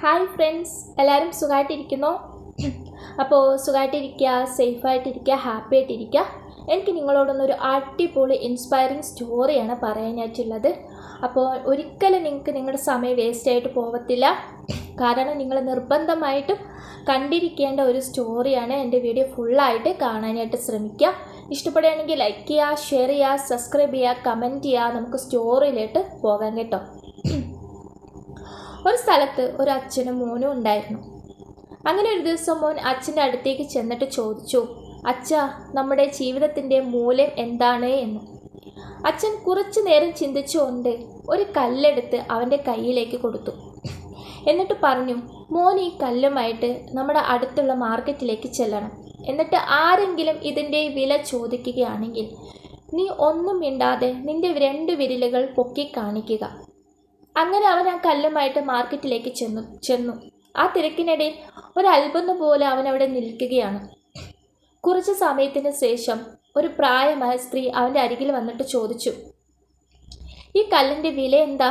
Hi friends, എല്ലാവരും സുഖമായിട്ടിരിക്കുന്നോ? അപ്പോൾ സുഖമായിട്ടിരിക്കുക, സേഫായിട്ടിരിക്കുക, ഹാപ്പി ആയിട്ടിരിക്കുക. എനിക്ക് നിങ്ങളോടൊന്നൊരു അടിപൊളി ഇൻസ്പയറിങ് സ്റ്റോറിയാണ് പറയാനായിട്ടുള്ളത്. അപ്പോൾ ഒരിക്കലും നിങ്ങൾക്ക് നിങ്ങളുടെ സമയം വേസ്റ്റായിട്ട് പോകത്തില്ല. കാരണം നിങ്ങൾ നിർബന്ധമായിട്ടും കണ്ടിരിക്കേണ്ട ഒരു സ്റ്റോറിയാണ്. എൻ്റെ വീഡിയോ ഫുള്ളായിട്ട് കാണാനായിട്ട് ശ്രമിക്കുക. ഇഷ്ടപ്പെടുകയാണെങ്കിൽ ലൈക്ക് ചെയ്യുക, ഷെയർ ചെയ്യുക, സബ്സ്ക്രൈബ് ചെയ്യുക, കമൻറ്റ് ചെയ്യുക. നമുക്ക് സ്റ്റോറിയിലോട്ട് പോകാം കേട്ടോ. ഒരു സ്ഥലത്ത് ഒരു അച്ഛനും മോനും ഉണ്ടായിരുന്നു. അങ്ങനെ ഒരു ദിവസം മോൻ അച്ഛൻ്റെ അടുത്തേക്ക് ചെന്നിട്ട് ചോദിച്ചു, അച്ഛാ, നമ്മുടെ ജീവിതത്തിൻ്റെ മൂല്യം എന്താണ് എന്ന്. അച്ഛൻ കുറച്ചു നേരം ചിന്തിച്ചുകൊണ്ട് ഒരു കല്ലെടുത്ത് അവൻ്റെ കയ്യിലേക്ക് കൊടുത്തു. എന്നിട്ട് പറഞ്ഞു, മോൻ ഈ കല്ലുമായിട്ട് നമ്മുടെ അടുത്തുള്ള മാർക്കറ്റിലേക്ക് ചെല്ലണം. എന്നിട്ട് ആരെങ്കിലും ഇതിൻ്റെ വില ചോദിക്കുകയാണെങ്കിൽ നീ ഒന്നും മിണ്ടാതെ നിൻ്റെ 2 വിരലുകൾ പൊക്കി കാണിക്കുക. അങ്ങനെ അവൻ ആ കല്ലുമായിട്ട് മാർക്കറ്റിലേക്ക് ചെന്നു. ആ തിരക്കിനിടയിൽ ഒരു അത്ഭുതം പോലെ അവൻ അവിടെ നിൽക്കുകയാണ്. കുറച്ച് സമയത്തിന് ശേഷം ഒരു പ്രായമായ സ്ത്രീ അവൻ്റെ അരികിൽ വന്നിട്ട് ചോദിച്ചു, ഈ കല്ലിൻ്റെ വില എന്താ?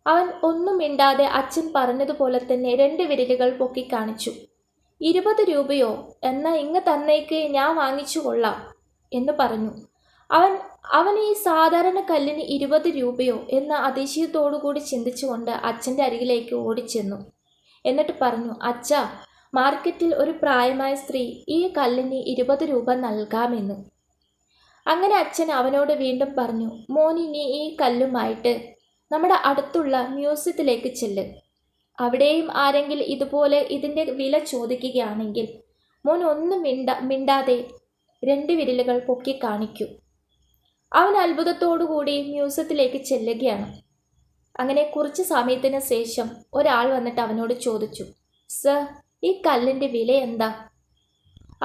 അവൻ ഒന്നും മിണ്ടാതെ അച്ഛൻ പറഞ്ഞതുപോലെ തന്നെ 2 വിരലുകൾ പൊക്കി കാണിച്ചു. 20 രൂപയോ? എന്നാൽ ഇങ്ങ് തന്നേക്ക്, ഞാൻ വാങ്ങിച്ചു കൊള്ളാം എന്ന് പറഞ്ഞു. അവൻ ഈ സാധാരണ കല്ലിന് 20 രൂപയോ എന്ന അതിശയത്തോടുകൂടി ചിന്തിച്ചുകൊണ്ട് അച്ഛൻ്റെ അരികിലേക്ക് ഓടിച്ചെന്നു. എന്നിട്ട് പറഞ്ഞു, അച്ഛാ, മാർക്കറ്റിൽ ഒരു പ്രായമായ സ്ത്രീ ഈ കല്ലിന് 20 രൂപ നൽകാമെന്ന്. അങ്ങനെ അച്ഛൻ അവനോട് വീണ്ടും പറഞ്ഞു, മോനി, നീ ഈ കല്ലുമായിട്ട് നമ്മുടെ അടുത്തുള്ള മ്യൂസിയത്തിലേക്ക് ചെല്ല്. അവിടെയും ആരെങ്കിലും ഇതുപോലെ ഇതിൻ്റെ വില ചോദിക്കുകയാണെങ്കിൽ മോൻ ഒന്നും മിണ്ടാതെ 2 വിരലുകൾ പൊക്കി കാണിക്കൂ. അവൻ അത്ഭുതത്തോടുകൂടി മ്യൂസിയത്തിലേക്ക് ചെല്ലുകയാണ്. അങ്ങനെ കുറച്ച് സമയത്തിന് ശേഷം ഒരാൾ വന്നിട്ട് അവനോട് ചോദിച്ചു, സർ, ഈ കല്ലിൻ്റെ വില എന്താ?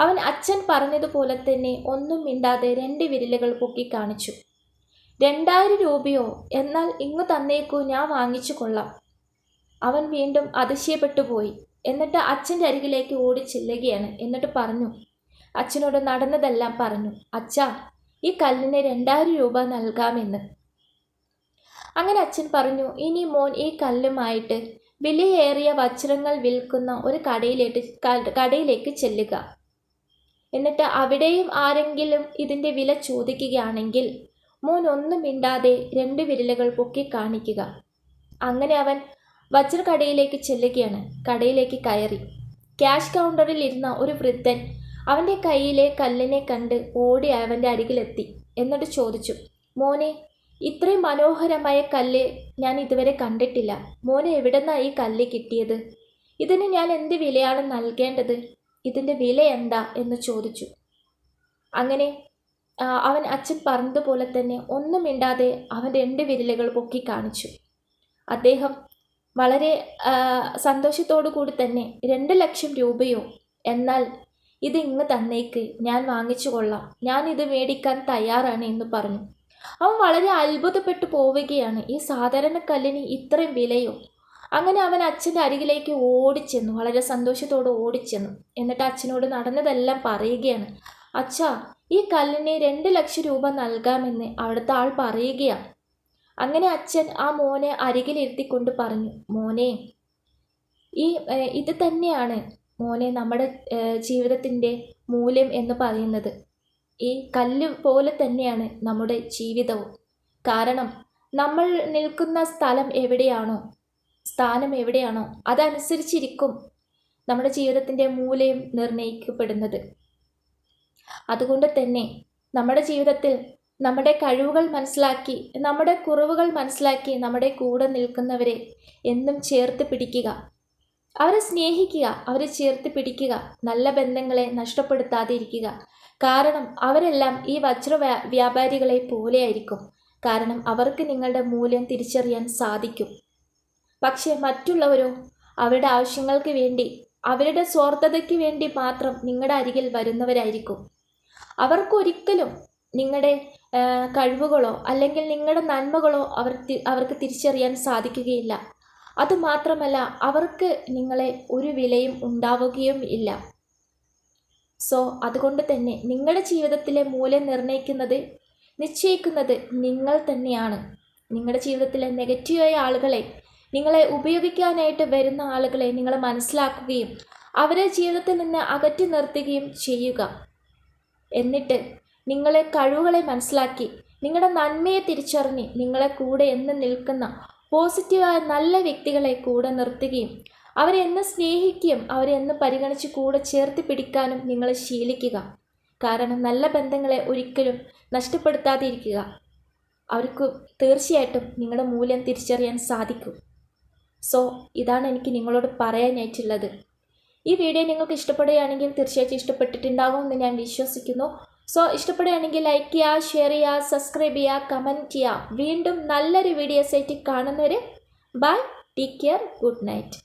അവൻ അച്ഛൻ പറഞ്ഞതുപോലെ തന്നെ ഒന്നും മിണ്ടാതെ 2 വിരലുകൾ പൊക്കി കാണിച്ചു. 2000 രൂപയോ? എന്നാൽ ഇങ്ങ് തന്നേക്കൂ, ഞാൻ വാങ്ങിച്ചു കൊള്ളാം. അവൻ വീണ്ടും അതിശയപ്പെട്ടു പോയി. എന്നിട്ട് അച്ഛൻ്റെ അരികിലേക്ക് ഓടി ചെല്ലുകയാണ്. എന്നിട്ട് പറഞ്ഞു, അച്ഛനോട് നടന്നതെല്ലാം പറഞ്ഞു. അച്ഛാ, ഈ കല്ലിന് 2000 രൂപ നൽകാമെന്ന്. അങ്ങനെ അച്ഛൻ പറഞ്ഞു, ഇനി മോൻ ഈ കല്ലുമായിട്ട് വിലയേറിയ വജ്രങ്ങൾ വിൽക്കുന്ന ഒരു കടയിലേക്ക് ചെല്ലുക. എന്നിട്ട് അവിടെയും ആരെങ്കിലും ഇതിൻ്റെ വില ചോദിക്കുകയാണെങ്കിൽ മോൻ ഒന്നും മിണ്ടാതെ 2 വിരലുകൾ പൊക്കി കാണിക്കുക. അങ്ങനെ അവൻ വജ്രക്കടയിലേക്ക് ചെല്ലുകയാണ്. കടയിലേക്ക് കയറി. ക്യാഷ് കൗണ്ടറിൽ ഇരുന്ന ഒരു വൃദ്ധൻ അവൻ്റെ കയ്യിലെ കല്ലിനെ കണ്ട് ഓടി അവൻ്റെ അരികിലെത്തി. എന്നിട്ട് ചോദിച്ചു, മോനെ, ഇത്രയും മനോഹരമായ കല്ല് ഞാൻ ഇതുവരെ കണ്ടിട്ടില്ല. മോനെ, എവിടെന്നാ ഈ കല്ല് കിട്ടിയത്? ഇതിന് ഞാൻ എന്ത് വിലയാണ് നൽകേണ്ടത്? ഇതിൻ്റെ വില എന്താ എന്ന് ചോദിച്ചു. അങ്ങനെ അവൻ അച്ഛൻ പറഞ്ഞതുപോലെ തന്നെ ഒന്നും മിണ്ടാതെ അവൻ 2 വിരലുകൾ പൊക്കി കാണിച്ചു. അദ്ദേഹം വളരെ സന്തോഷത്തോടു കൂടി തന്നെ 2 ലക്ഷം രൂപയോ? എന്നാൽ ഇത് ഇങ്ങ് തന്നേക്ക്, ഞാൻ വാങ്ങിച്ചു കൊള്ളാം, ഞാൻ ഇത് മേടിക്കാൻ തയ്യാറാണ് എന്ന് പറഞ്ഞു. അവൻ വളരെ അത്ഭുതപ്പെട്ടു പോവുകയാണ്. ഈ സാധാരണ കല്ലിന് ഇത്രയും വിലയോ? അങ്ങനെ അവൻ അച്ഛൻ്റെ അരികിലേക്ക് ഓടിച്ചെന്നു. വളരെ സന്തോഷത്തോടെ ഓടിച്ചെന്നു. എന്നിട്ട് അച്ഛനോട് നടന്നതെല്ലാം പറയുകയാണ്. അച്ഛാ, ഈ കല്ലിന് 2 ലക്ഷം രൂപ നൽകാമെന്ന് അവിടുത്തെ ആൾ പറയുകയാണ്. അങ്ങനെ അച്ഛൻ ആ മോനെ അരികിലിരുത്തിക്കൊണ്ട് പറഞ്ഞു, മോനെ, ഇത് തന്നെയാണ് മോനെ നമ്മുടെ ജീവിതത്തിൻ്റെ മൂല്യം എന്ന് പറയുന്നത്. ഈ കല്ല് പോലെ തന്നെയാണ് നമ്മുടെ ജീവിതവും. കാരണം നമ്മൾ നിൽക്കുന്ന സ്ഥാനം എവിടെയാണോ അതനുസരിച്ചിരിക്കും നമ്മുടെ ജീവിതത്തിൻ്റെ മൂല്യം നിർണ്ണയിക്കപ്പെടുന്നത്. അതുകൊണ്ട് തന്നെ നമ്മുടെ ജീവിതത്തിൽ നമ്മുടെ കഴിവുകൾ മനസ്സിലാക്കി, നമ്മുടെ കുറവുകൾ മനസ്സിലാക്കി, നമ്മുടെ കൂടെ നിൽക്കുന്നവരെ എന്നും ചേർത്ത് പിടിക്കുക. അവരെ സ്നേഹിക്കുക, അവരെ ചേർത്ത് പിടിക്കുക. നല്ല ബന്ധങ്ങളെ നഷ്ടപ്പെടുത്താതെ ഇരിക്കുക. കാരണം അവരെല്ലാം ഈ വ്യാപാരികളെ പോലെയായിരിക്കും. കാരണം അവർക്ക് നിങ്ങളുടെ മൂല്യം തിരിച്ചറിയാൻ സാധിക്കും. പക്ഷേ മറ്റുള്ളവരോ അവരുടെ ആവശ്യങ്ങൾക്ക് വേണ്ടി, അവരുടെ സ്വാർത്ഥതയ്ക്ക് വേണ്ടി മാത്രം നിങ്ങളുടെ അരികിൽ വരുന്നവരായിരിക്കും. അവർക്കൊരിക്കലും നിങ്ങളുടെ കഴിവുകളോ അല്ലെങ്കിൽ നിങ്ങളുടെ നന്മകളോ അവർക്ക് തിരിച്ചറിയാൻ സാധിക്കുകയില്ല. അതുമാത്രമല്ല, അവർക്ക് നിങ്ങളെ ഒരു വിലയും ഉണ്ടാവുകയും ഇല്ല. അതുകൊണ്ട് തന്നെ നിങ്ങളുടെ ജീവിതത്തിലെ മൂല്യം നിശ്ചയിക്കുന്നത് നിങ്ങൾ തന്നെയാണ്. നിങ്ങളുടെ ജീവിതത്തിലെ നെഗറ്റീവായ ആളുകളെ നിങ്ങളെ ഉപയോഗിക്കാനായിട്ട് വരുന്ന ആളുകളെ നിങ്ങൾ മനസ്സിലാക്കുകയും അവരെ ജീവിതത്തിൽ നിന്ന് അകറ്റി നിർത്തുകയും ചെയ്യുക. എന്നിട്ട് നിങ്ങളെ കഴിവുകളെ മനസ്സിലാക്കി നിങ്ങളുടെ നന്മയെ തിരിച്ചറിഞ്ഞ് നിങ്ങളെ കൂടെ എന്ന് നിൽക്കുന്ന പോസിറ്റീവായ നല്ല വ്യക്തികളെ കൂടെ നിർത്തുകയും അവരെ എന്ന് സ്നേഹിക്കുകയും അവരെ എന്ന് പരിഗണിച്ച് കൂടെ ചേർത്ത് പിടിക്കാനും നിങ്ങൾ ശീലിക്കുക. കാരണം നല്ല ബന്ധങ്ങളെ ഒരിക്കലും നഷ്ടപ്പെടുത്താതിരിക്കുക. അവർക്ക് തീർച്ചയായിട്ടും നിങ്ങളുടെ മൂല്യം തിരിച്ചറിയാൻ സാധിക്കും. സോ ഇതാണ് എനിക്ക് നിങ്ങളോട് പറയാനായിട്ടുള്ളത്. ഈ വീഡിയോ നിങ്ങൾക്ക് ഇഷ്ടപ്പെടുകയാണെങ്കിൽ തീർച്ചയായിട്ടും ഇഷ്ടപ്പെട്ടിട്ടുണ്ടാകുമെന്ന് ഞാൻ വിശ്വസിക്കുന്നു. സോ ഇഷ്ടപ്പെടുകയാണെങ്കിൽ ലൈക്ക് ചെയ്യുക, ഷെയർ ചെയ്യുക, സബ്സ്ക്രൈബ് ചെയ്യുക, കമൻറ്റ് ചെയ്യുക. വീണ്ടും നല്ലൊരു വീഡിയോസ് ആയിട്ട് കാണുന്നവരെ bye, take care, good night.